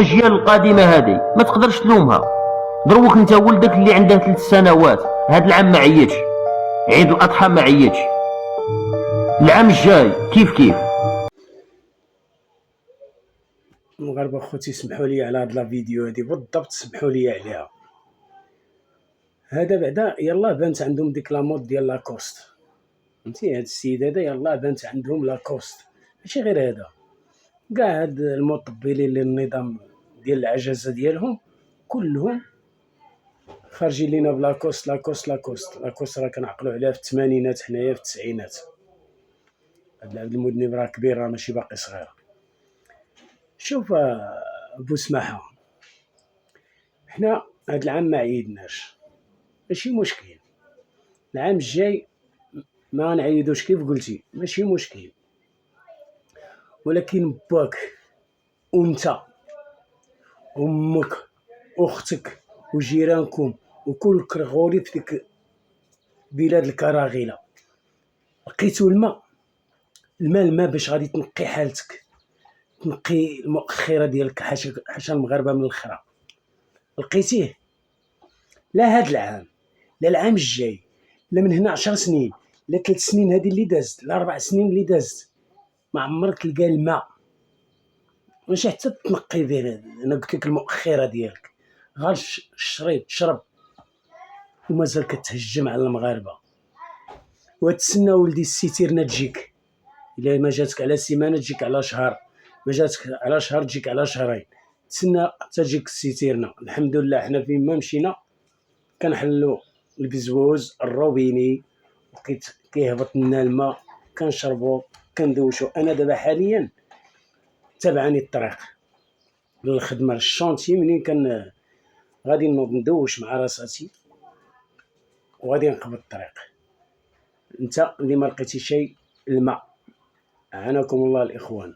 الاجيال القادمه هذه ما تقدرش تلومها. دروك انت ولدك اللي عنده 3 سنوات هذا العام ما عيطش، عيد الاضحى ما عيطش، العام الجاي كيف. المغاربه خوتي سمحوا لي على هاد لا فيديو هادي بالضبط، سمحوا لي عليها. هذا بعدا يلا بانت عندهم ديك لا مود ديال لاكوست، فهمتي؟ هاد السيد هذا يلا بانت عندهم لاكوست، ماشي غير هذا، كاع هاد المطبلين للنظام ديال العجزه ديالهم كلهم خارجين لينا بلاكوست لاكوست لاكوست لاكوست. راه كنعقلوا عليها في الثمانينات، حنايا في التسعينات. هاد العبد المذنب راه كبير، راه ماشي باقي صغير. شوف بوسماحه، حنا هاد العام ما عيدناش، ماشي مشكل. العام الجاي ما نعيدوش كيف قلتي، ماشي مشكل. ولكن باك وانت امك اختك وجيرانكم وكل كرغوري في ديك بلاد الكراغيله لقيتو الماء باش غادي تنقي حالتك، تنقي المؤخره ديالك، حاشا المغاربه من الاخرى، لقيتيه؟ لا هاد العام، لا العام الجاي، لا من هنا 10 سنين، لا 3 سنين هذه اللي دازت، لا 4 سنين اللي دازت، ما عمرك تلقى الماء، ماشي حتى تنقي به. انا قلت لك المؤخره ديالك غير الشريط تشرب ومازال كتهجم على المغاربه. وتسنى ولدي السيتيرنا تجيك، الا ما جاتك على سيمانه تجيك على شهر، ما جاتك على شهر تجيك على شهرين. تسنى حتى تجيك السيتيرنا. الحمد لله حنا فين ما مشينا كنحلو البزوز الروبيني كيهبط لنا الماء، كنشربو كندوشو. انا دابا حاليا تابعني الطريق للخدمه للشونتي، منين كان غادي نوض ندوش مع راساتي وغادي نقبض الطريق. انت اللي ما لقيتي شيء، الماء، اعانكم الله الاخوان.